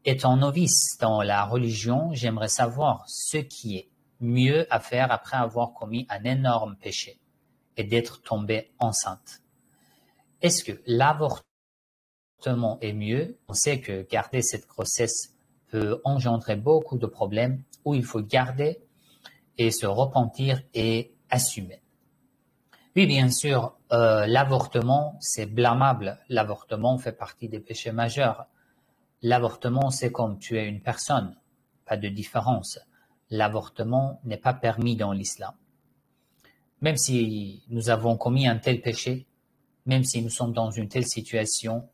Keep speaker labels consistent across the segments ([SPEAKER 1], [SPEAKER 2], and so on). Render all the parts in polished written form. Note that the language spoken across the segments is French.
[SPEAKER 1] Étant novice dans la religion, j'aimerais savoir ce qui est mieux à faire après avoir commis un énorme péché et d'être tombée enceinte. Est-ce que l'avortement est mieux? On sait que garder cette grossesse peut engendrer beaucoup de problèmes où il faut garder et se repentir et assumer. Oui, bien sûr, l'avortement, c'est blâmable. L'avortement fait partie des péchés majeurs. L'avortement, c'est comme tuer une personne, pas de différence. L'avortement n'est pas permis dans l'islam. Même si nous avons commis un tel péché, même si nous sommes dans une telle situation,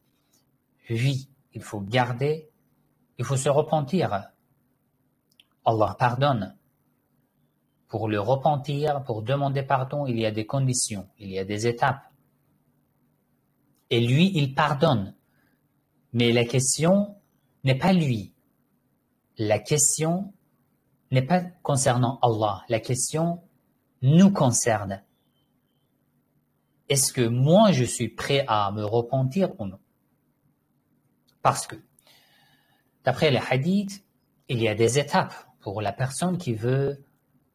[SPEAKER 1] oui, il faut garder, il faut se repentir. Allah pardonne. Pour le repentir, pour demander pardon, il y a des conditions, il y a des étapes. Et lui, il pardonne. Mais la question n'est pas lui. La question n'est pas concernant Allah. La question nous concerne. Est-ce que moi, je suis prêt à me repentir ou non? Parce que, d'après les hadiths, il y a des étapes pour la personne qui veut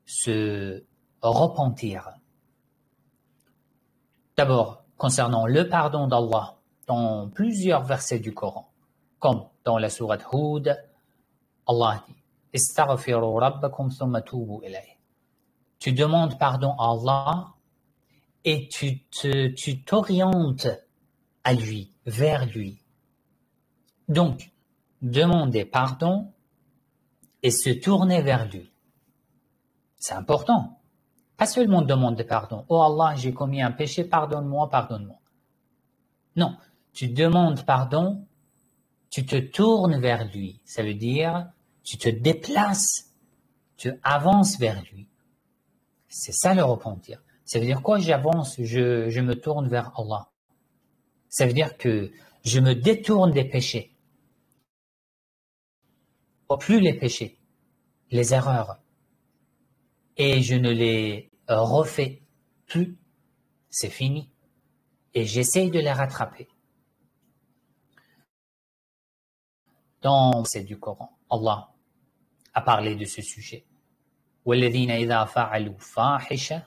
[SPEAKER 1] se repentir. D'abord, concernant le pardon d'Allah, dans plusieurs versets du Coran, comme dans la sourate Hud, Allah dit « Istaghfiru rabbakum thumma tubu ilayh » Tu demandes pardon à Allah et tu t'orientes à lui, vers lui. Donc, demander pardon et se tourner vers lui. C'est important. Pas seulement demander pardon. Oh Allah, j'ai commis un péché, pardonne-moi, pardonne-moi. Non, tu demandes pardon, tu te tournes vers lui. Ça veut dire, tu te déplaces, tu avances vers lui. C'est ça le repentir. Ça veut dire quoi? J'avance, je me tourne vers Allah. Ça veut dire que je me détourne des péchés. Plus les péchés, les erreurs. Et je ne les refais plus. C'est fini. Et j'essaye de les rattraper. Dans c'est du Coran, Allah a parlé de ce sujet. وَالَّذِينَ إِذَا فَعَلُوا فَاحِشَةً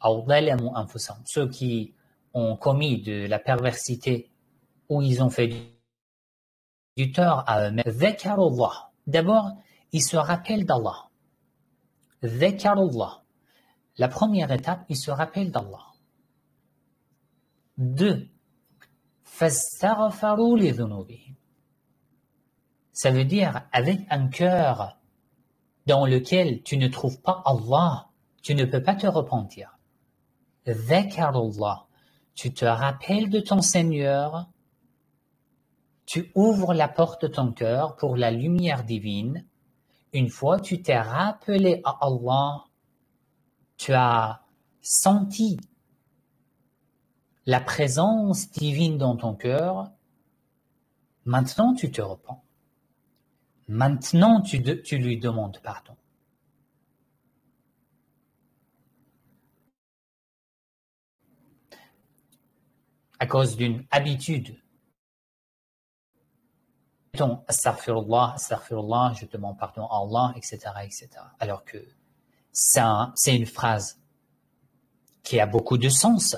[SPEAKER 1] أَوْ ظَلَمُوا أَنفُسَهُمْ Ceux qui ont commis de la perversité ou ils ont fait du tort à eux-mêmes. ذَكَرُوا اللَّهَ D'abord, ils se rappellent d'Allah. ذَكَرُوا اللَّهَ La première étape, ils se rappellent d'Allah. 2. فَاسْتَغْفَرُوا لِذُنُوبِهِمْ Ça veut dire avec un cœur dans lequel tu ne trouves pas Allah, tu ne peux pas te repentir. Dhakarullah, tu te rappelles de ton Seigneur, tu ouvres la porte de ton cœur pour la lumière divine. Une fois tu t'es rappelé à Allah, tu as senti la présence divine dans ton cœur, maintenant tu te repens. Maintenant, tu lui demandes pardon. À cause d'une habitude. Mettons, astaghfirullah, astaghfirullah, je demande pardon à Allah, etc., etc. Alors que ça, c'est une phrase qui a beaucoup de sens.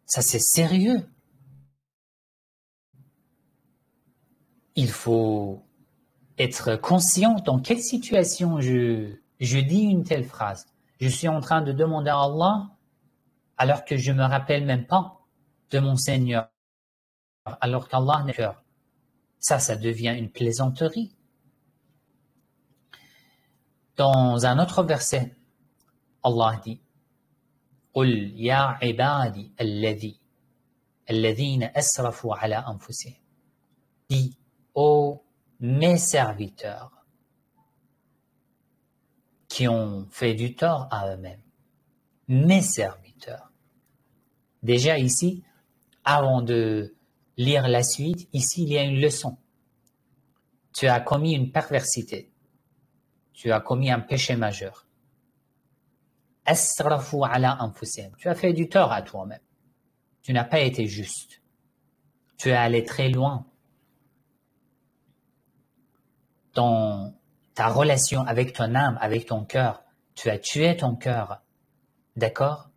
[SPEAKER 1] Ça, c'est sérieux. Il faut être conscient dans quelle situation je dis une telle phrase. Je suis en train de demander à Allah alors que je me rappelle même pas de mon Seigneur, alors qu'Allah n'est cœur. Ça devient une plaisanterie. Dans un autre verset, Allah dit قُلْ يَا عِبَادِي الَّذِينَ أَسْرَفُوا عَلَى أَنفُسِهِمْ Dis, ô mes serviteurs qui ont fait du tort à eux-mêmes, mes serviteurs. Déjà ici, avant de lire la suite, ici il y a une leçon. Tu as commis une perversité. Tu as commis un péché majeur. Asrafu ala anfusihim. Tu as fait du tort à toi-même. Tu n'as pas été juste. Tu es allé très loin. dans ta relation avec ton âme, avec ton cœur, tu as tué ton cœur, d'accord?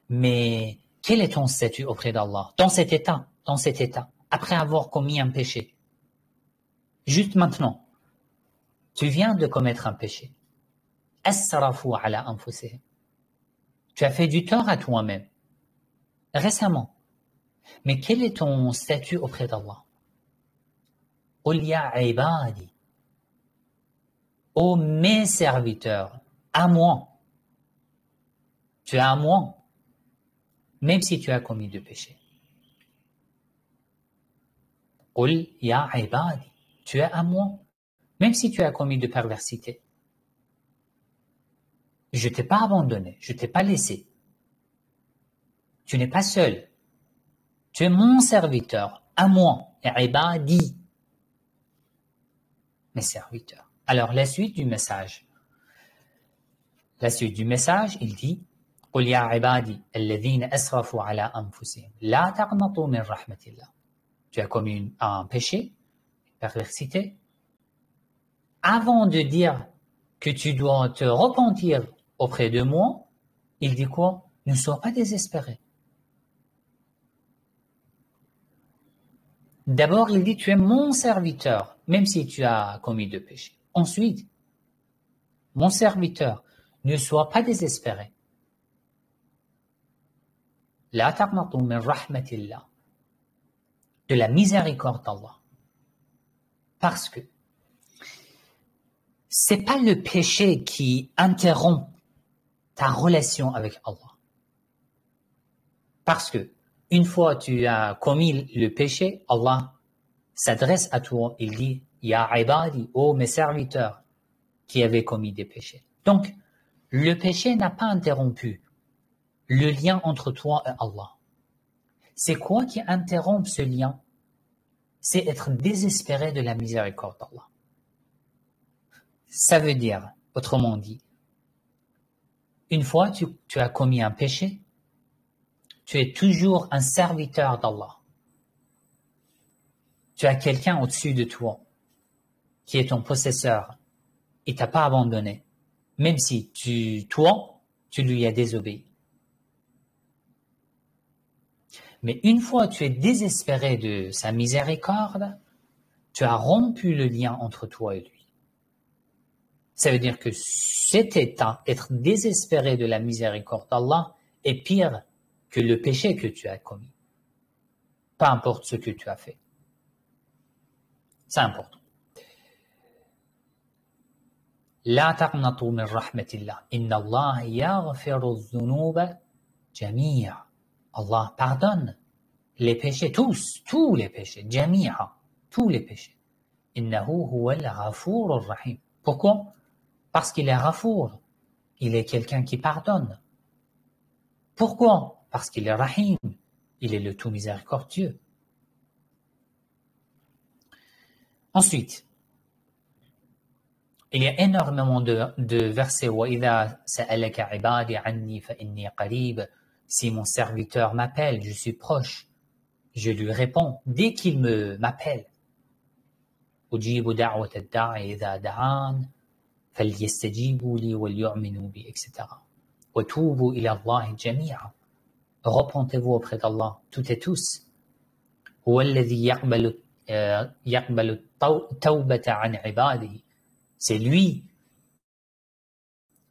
[SPEAKER 1] Mais quel est ton statut auprès d'Allah dans cet état, après avoir commis un péché? Juste maintenant, tu viens de commettre un péché. Asrafu ala anfusihim. Tu as fait du tort à toi-même, récemment. Mais quel est ton statut auprès d'Allah? Qul ya ibadi. Ô mes serviteurs, à moi. Tu es à moi, même si tu as commis du péché. Qul ya ibadi. Tu es à moi, même si tu as commis de perversité. Je ne t'ai pas abandonné, je ne t'ai pas laissé. Tu n'es pas seul. Tu es mon serviteur, à moi, ibadi, mes serviteurs. Alors, la suite du message. Il dit قل يا عبادي الذين أسرفوا على أنفسهم لا تقنطوا من رحمة الله. Tu as commis un péché, une perversité. Avant de dire que tu dois te repentir auprès de moi, il dit quoi? Ne sois pas désespéré. D'abord, il dit tu es mon serviteur, même si tu as commis de péché. Ensuite, mon serviteur, ne sois pas désespéré. La taqnatu min rahmatillah, de la miséricorde d'Allah. Parce que c'est pas le péché qui interrompt ta relation avec Allah. Parce que une fois tu as commis le péché, Allah s'adresse à toi, il dit Ya ibadi, ô mes serviteurs qui avaient commis des péchés. Donc, le péché n'a pas interrompu le lien entre toi et Allah. C'est quoi qui interrompt ce lien? C'est être désespéré de la miséricorde d'Allah. Ça veut dire, autrement dit, une fois tu as commis un péché, tu es toujours un serviteur d'Allah. Tu as quelqu'un au-dessus de toi qui est ton possesseur. Il ne t'a pas abandonné, même si toi, tu lui as désobéi. Mais une fois tu es désespéré de sa miséricorde, tu as rompu le lien entre toi et lui. Ça veut dire que cet état, être désespéré de la miséricorde d'Allah, est pire que le péché que tu as commis. Peu importe ce que tu as fait. C'est important. La taqnatu min rahmatillah. Inna Allah yaghfiru dhunuba jami'a. Allah pardonne les péchés, tous les péchés, jami'a, tous les péchés. Innahu huwal ghafurur rahim. Pourquoi? Parce qu'il est Ghafour. Il est quelqu'un qui pardonne. Pourquoi? Parce qu'il est Rahim. Il est le tout miséricordieux. Ensuite, il y a énormément de versets. وَإِذَا سَأَلَكَ عِبَادِي عَنِّي فَإِنِّي قَرِيبٌ. Si mon serviteur m'appelle, je suis proche. Je lui réponds dès qu'il m'appelle. أُجِيبُ دَعْوَةَ الدَّاعِ إِذَا دَعَانِ فَلْيَسْتَجِيبُوا لِي وَلْيُؤْمِنُوا بِي, etc. وَتُوبُوا إِلَى اللَّهِ جَمِيعًا. Repentez-vous auprès d'Allah, toutes et tous. هو الذي يقبل التوبة عن عباده. C'est lui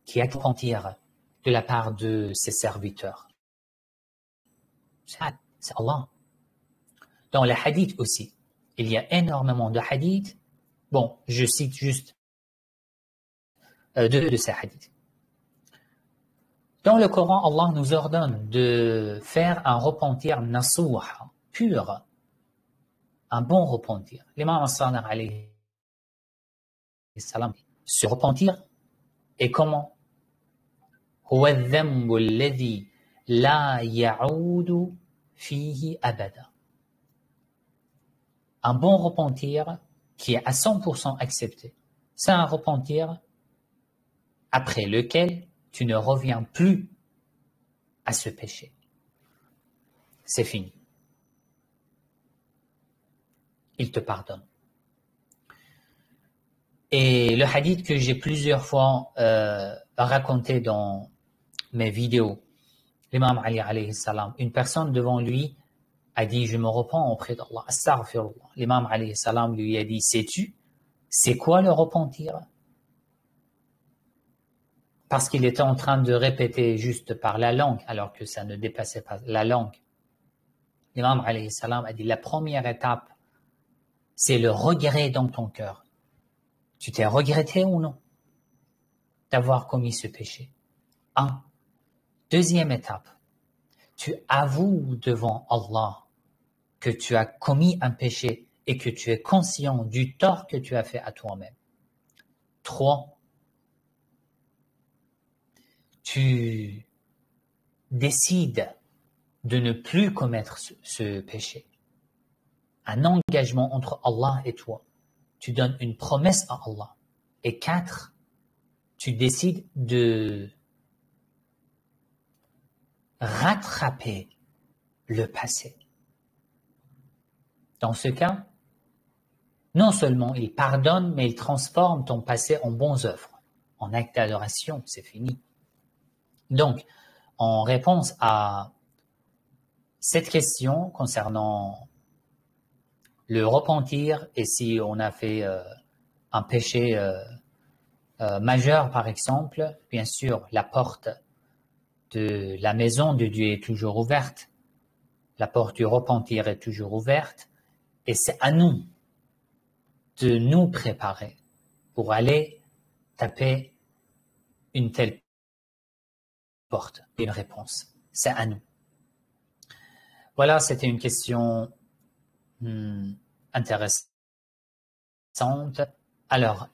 [SPEAKER 1] qui accepte repentir de la part de ses serviteurs. C'est Allah. Dans les hadiths aussi, il y a énormément de hadiths. Bon, je cite juste deux de ces hadiths. Dans le Coran, Allah nous ordonne de faire un repentir nasuh, pur, un bon repentir. L'imam as-Sadiq alayhi salam, se repentir et comment? هو الذنب الذي لا يعود فيه أبدا. Un bon repentir qui est à 100% accepté. C'est un repentir après lequel tu ne reviens plus à ce péché. C'est fini. Il te pardonne. Et le hadith que j'ai plusieurs fois raconté dans mes vidéos, l'imam Ali alayhi salam, une personne devant lui a dit, je me repens auprès d'Allah, astaghfirullah. L'imam alayhi salam lui a dit, sais-tu, c'est quoi le repentir? Parce qu'il était en train de répéter juste par la langue, alors que ça ne dépassait pas la langue. L'imam alayhi salam a dit, la première étape, c'est le regret dans ton cœur. Tu t'es regretté ou non d'avoir commis ce péché? Un. Deuxième étape, tu avoues devant Allah que tu as commis un péché et que tu es conscient du tort que tu as fait à toi-même. 3. Tu décides de ne plus commettre ce péché. Un engagement entre Allah et toi. Tu donnes une promesse à Allah. Et 4, tu décides de rattraper le passé. Dans ce cas, non seulement il pardonne, mais il transforme ton passé en bonnes œuvres, en actes d'adoration, c'est fini. Donc, en réponse à cette question concernant le repentir et si on a fait un péché majeur, par exemple, bien sûr, la porte de la maison de Dieu est toujours ouverte, la porte du repentir est toujours ouverte, et c'est à nous de nous préparer pour aller taper une telle porte, une réponse. C'est à nous. Voilà, c'était une question intéressante. Alors,